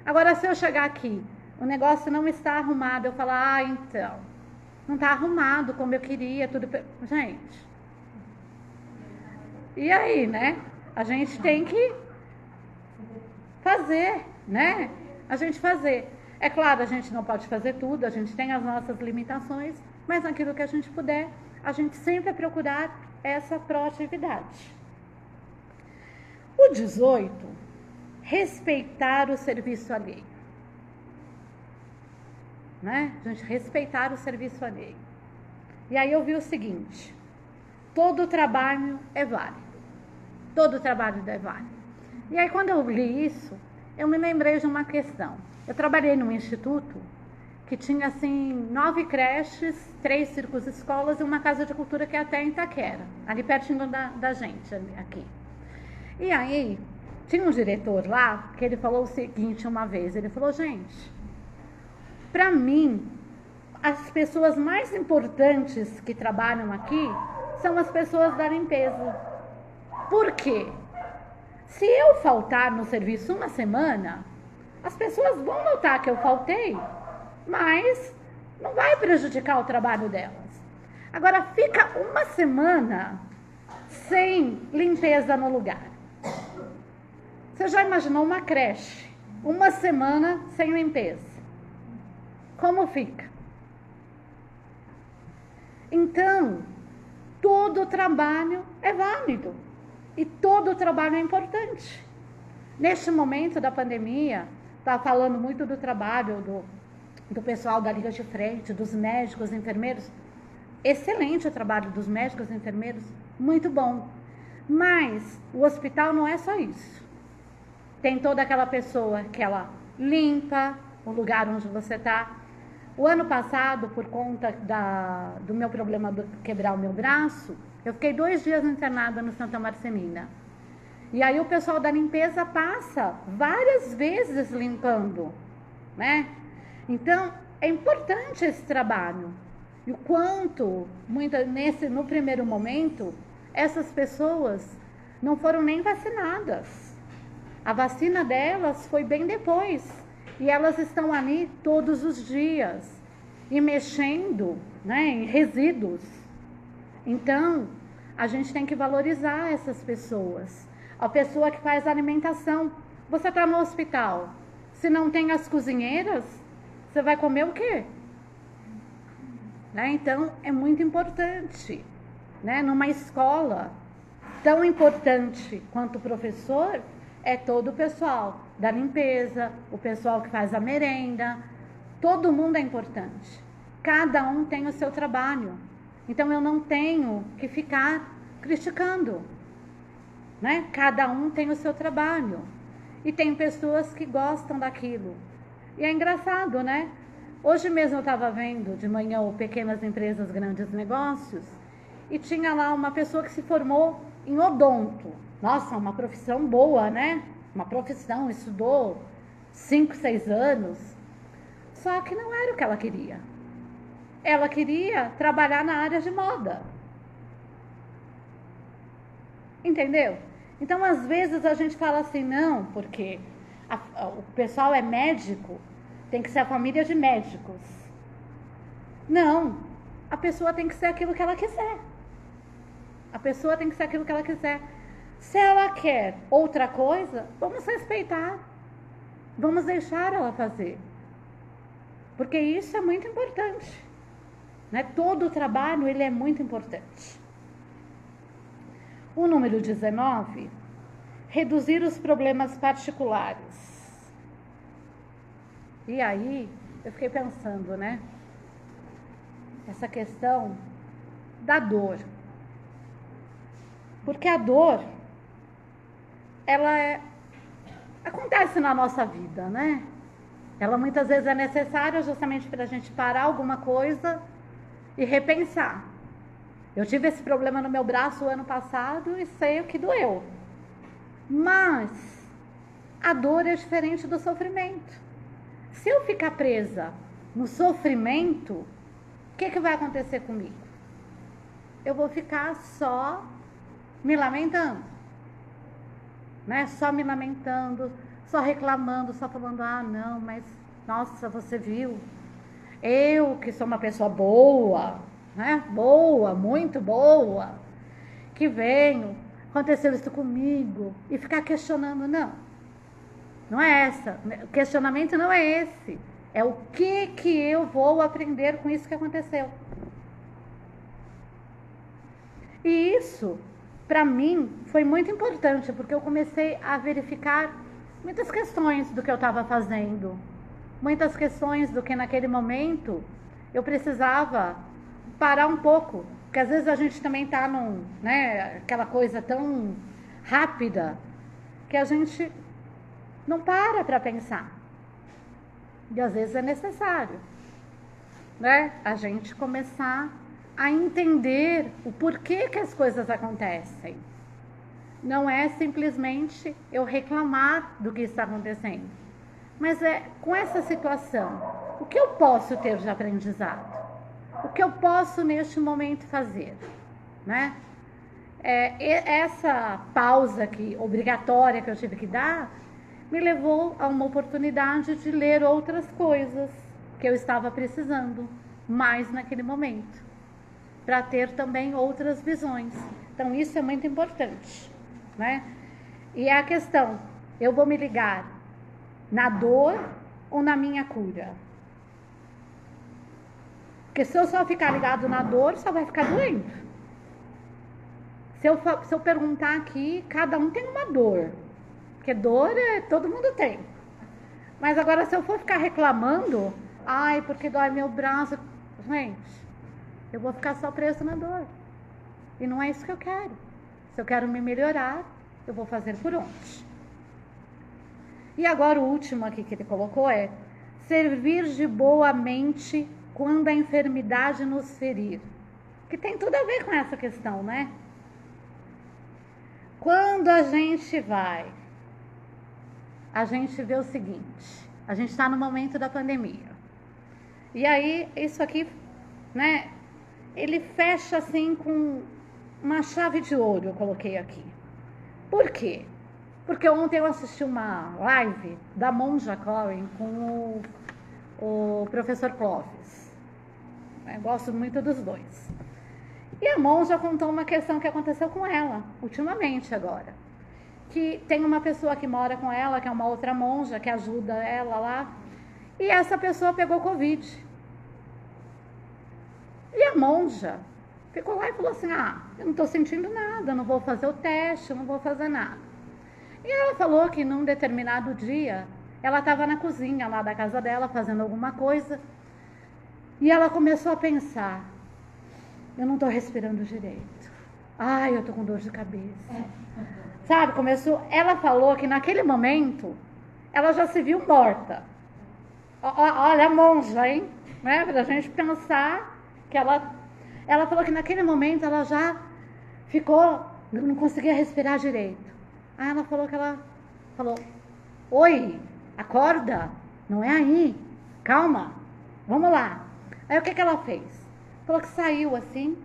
Agora, se eu chegar aqui, o negócio não está arrumado, eu falar, então, não está arrumado como eu queria, tudo... Gente, e aí, né? A gente tem que fazer, né? A gente fazer. É claro, a gente não pode fazer tudo, a gente tem as nossas limitações, mas naquilo que a gente puder, a gente sempre procurar essa proatividade. O 18, respeitar o serviço alheio. Né? A gente respeitar o serviço alheio. E aí eu vi o seguinte, todo trabalho é válido. Todo trabalho é válido. E aí quando eu li isso, eu me lembrei de uma questão. Eu trabalhei num instituto que tinha, assim, 9 creches, 3 círculos escolas e uma casa de cultura que é até em Itaquera, ali pertinho da gente, aqui. E aí, tinha um diretor lá, que ele falou o seguinte uma vez, ele falou, gente, para mim, as pessoas mais importantes que trabalham aqui são as pessoas da limpeza. Por quê? Se eu faltar no serviço uma semana, as pessoas vão notar que eu faltei, mas não vai prejudicar o trabalho delas. Agora, fica uma semana sem limpeza no lugar. Você já imaginou uma creche, uma semana sem limpeza? Como fica? Então, todo trabalho é válido e todo trabalho é importante. Neste momento da pandemia, está falando muito do trabalho do pessoal da linha de frente, dos médicos, enfermeiros. Excelente o trabalho dos médicos e enfermeiros, muito bom. Mas o hospital não é só isso. Tem toda aquela pessoa que ela limpa o lugar onde você está. O ano passado, por conta do meu problema de quebrar o meu braço, eu fiquei 2 dias internada no Santa Marcelina. E aí o pessoal da limpeza passa várias vezes limpando, né? Então, é importante esse trabalho. E o quanto, no primeiro momento, essas pessoas não foram nem vacinadas. A vacina delas foi bem depois. E elas estão ali todos os dias e mexendo, né, em resíduos. Então, a gente tem que valorizar essas pessoas. A pessoa que faz a alimentação. Você está no hospital, se não tem as cozinheiras, você vai comer o quê? Né? Então, é muito importante, né? Numa escola tão importante quanto o professor, é todo o pessoal da limpeza, o pessoal que faz a merenda, todo mundo é importante. Cada um tem o seu trabalho. Então eu não tenho que ficar criticando, né? Cada um tem o seu trabalho. E tem pessoas que gostam daquilo. E é engraçado, né? Hoje mesmo eu estava vendo de manhã o Pequenas Empresas, Grandes Negócios, e tinha lá uma pessoa que se formou em odonto. Nossa, uma profissão boa, né? Uma profissão, estudou 5, 6 anos. Só que não era o que ela queria. Ela queria trabalhar na área de moda. Entendeu? Então, às vezes, a gente fala assim, não, porque o pessoal é médico, tem que ser a família de médicos. Não, a pessoa tem que ser aquilo que ela quiser. A pessoa tem que ser aquilo que ela quiser. Se ela quer outra coisa, vamos respeitar. Vamos deixar ela fazer. Porque isso é muito importante. Né? Todo o trabalho, ele é muito importante. O número 19, reduzir os problemas particulares. E aí, eu fiquei pensando, né? Essa questão da dor. Porque a dor, ela acontece na nossa vida, né? Ela muitas vezes é necessária justamente para a gente parar alguma coisa e repensar. Eu tive esse problema no meu braço o ano passado e sei o que doeu. Mas a dor é diferente do sofrimento. Se eu ficar presa no sofrimento, o que vai acontecer comigo? Eu vou ficar só me lamentando. Né? Só me lamentando, só reclamando, só falando, ah, não, mas, nossa, você viu? Eu, que sou uma pessoa boa, né? Boa, muito boa, que venho, aconteceu isso comigo, e ficar questionando, não é essa, o questionamento não é esse, é o que eu vou aprender com isso que aconteceu. E isso, para mim, foi muito importante, porque eu comecei a verificar muitas questões do que eu estava fazendo, muitas questões do que naquele momento eu precisava parar um pouco, porque às vezes a gente também está né, aquela coisa tão rápida que a gente não para pensar. E às vezes é necessário, né, a gente começar a entender o porquê que as coisas acontecem. Não é simplesmente eu reclamar do que está acontecendo, mas é com essa situação, o que eu posso ter de aprendizado? O que eu posso neste momento fazer? Né? Essa pausa aqui, obrigatória que eu tive que dar, me levou a uma oportunidade de ler outras coisas que eu estava precisando mais naquele momento, para ter também outras visões. Então isso é muito importante, né? E é a questão, eu vou me ligar na dor ou na minha cura? Porque se eu só ficar ligado na dor, só vai ficar doendo. Se eu perguntar aqui, cada um tem uma dor. Porque dor todo mundo tem. Mas agora se eu for ficar reclamando, ai, porque dói meu braço, gente, eu vou ficar só preso na dor. E não é isso que eu quero. Se eu quero me melhorar, eu vou fazer por onde? E agora o último aqui que ele colocou é servir de boa mente quando a enfermidade nos ferir. Que tem tudo a ver com essa questão, né? Quando a gente vê o seguinte, a gente está no momento da pandemia. E aí, isso aqui, né, ele fecha assim com uma chave de ouro, eu coloquei aqui. Por quê? Porque ontem eu assisti uma live da Monja Cohen com o professor Clóvis. Eu gosto muito dos dois. E a Monja contou uma questão que aconteceu com ela, ultimamente agora. Que tem uma pessoa que mora com ela, que é uma outra monja, que ajuda ela lá. E essa pessoa pegou Covid. E a monja ficou lá e falou assim, eu não estou sentindo nada, não vou fazer o teste, não vou fazer nada. E ela falou que num determinado dia, ela estava na cozinha lá da casa dela, fazendo alguma coisa. E ela começou a pensar, eu não estou respirando direito. Ai, eu estou com dor de cabeça. Sabe, ela falou que naquele momento, ela já se viu morta. Olha a monja, hein? Né? Pra gente pensar que ela falou que naquele momento ela já ficou, não conseguia respirar direito. Aí ela falou, oi, acorda, não é aí, calma, vamos lá. Aí o que ela fez? Falou que saiu assim,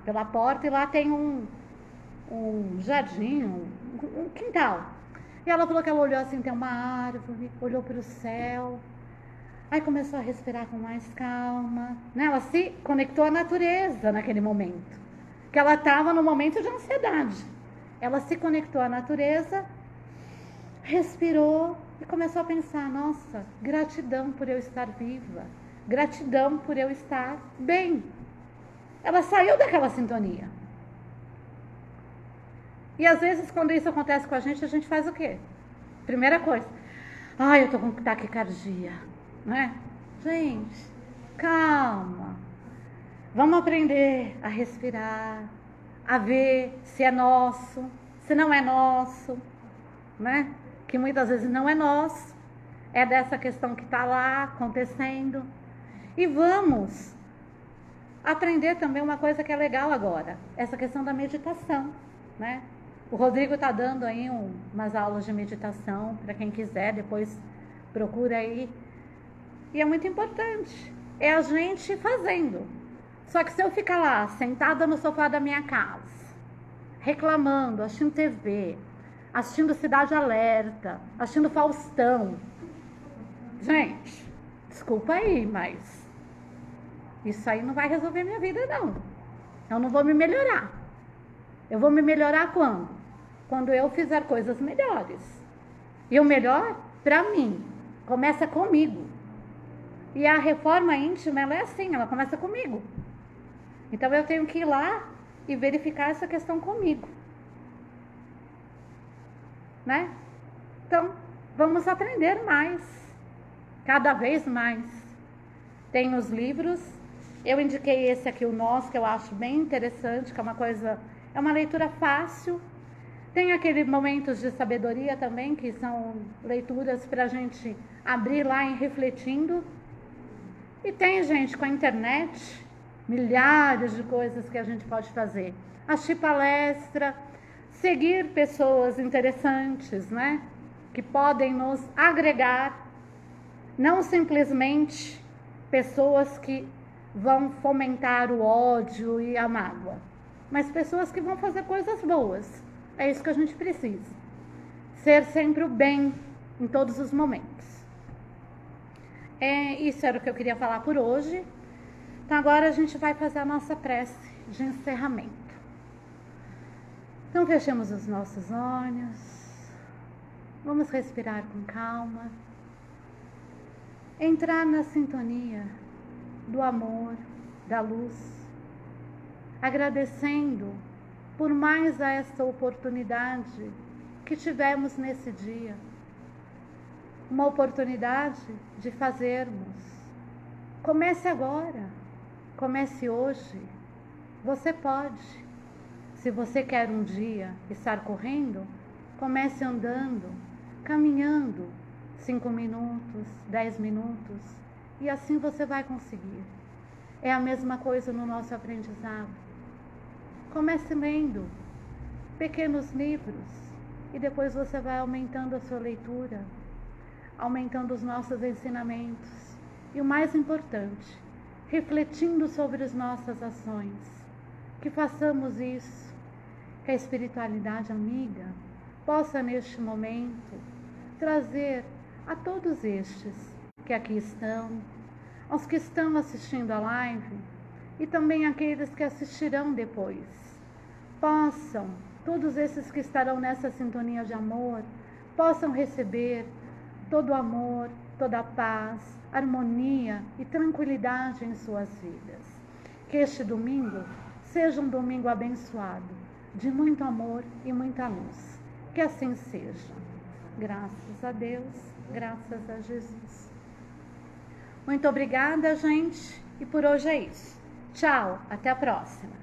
pela porta, e lá tem um jardim, um quintal. E ela falou que ela olhou assim, tem uma árvore, olhou para o céu. Aí começou a respirar com mais calma, né? Ela se conectou à natureza naquele momento, que ela estava no momento de ansiedade. Ela se conectou à natureza, respirou e começou a pensar, nossa, gratidão por eu estar viva, gratidão por eu estar bem. Ela saiu daquela sintonia. E às vezes quando isso acontece com a gente faz o quê? Primeira coisa, ai, eu tô com taquicardia. Né? Gente, calma. Vamos aprender a respirar, a ver se é nosso, se não é nosso, né? Que muitas vezes não é nosso, é dessa questão que está lá acontecendo. E vamos aprender também uma coisa que é legal agora, essa questão da meditação, né? O Rodrigo está dando aí umas aulas de meditação, para quem quiser, depois procura aí. E é muito importante, é a gente fazendo. Só que se eu ficar lá, sentada no sofá da minha casa, reclamando, assistindo TV, assistindo Cidade Alerta, assistindo Faustão, gente, desculpa aí, mas isso aí não vai resolver minha vida, não. Eu não vou me melhorar. Eu vou me melhorar quando? Quando eu fizer coisas melhores. E o melhor, para mim, começa comigo. E a reforma íntima, ela é assim, ela começa comigo. Então eu tenho que ir lá e verificar essa questão comigo. Né? Então, vamos aprender mais. Cada vez mais. Tem os livros. Eu indiquei esse aqui, o nosso, que eu acho bem interessante, que é uma leitura fácil. Tem aqueles momentos de sabedoria também, que são leituras para a gente abrir lá e refletindo. E tem, gente, com a internet, milhares de coisas que a gente pode fazer. Assistir palestra, seguir pessoas interessantes, né? Que podem nos agregar, não simplesmente pessoas que vão fomentar o ódio e a mágoa, mas pessoas que vão fazer coisas boas. É isso que a gente precisa. Ser sempre o bem em todos os momentos. Isso era o que eu queria falar por hoje. Então agora a gente vai fazer a nossa prece de encerramento. Então fechemos os nossos olhos. Vamos respirar com calma. Entrar na sintonia do amor, da luz. Agradecendo por mais essa oportunidade que tivemos nesse dia. Uma oportunidade de fazermos. Comece agora, comece hoje. Você pode. Se você quer um dia estar correndo, comece andando, caminhando 5 minutos, 10 minutos, e assim você vai conseguir. É a mesma coisa no nosso aprendizado. Comece lendo pequenos livros e depois você vai aumentando a sua leitura, aumentando os nossos ensinamentos e o mais importante, refletindo sobre as nossas ações. Que façamos isso, que a espiritualidade amiga possa neste momento trazer a todos estes que aqui estão, aos que estão assistindo a live e também aqueles que assistirão depois, possam, todos esses que estarão nessa sintonia de amor, possam receber todo o amor, toda a paz, harmonia e tranquilidade em suas vidas. Que este domingo seja um domingo abençoado, de muito amor e muita luz. Que assim seja. Graças a Deus, graças a Jesus. Muito obrigada, gente. E por hoje é isso. Tchau, até a próxima.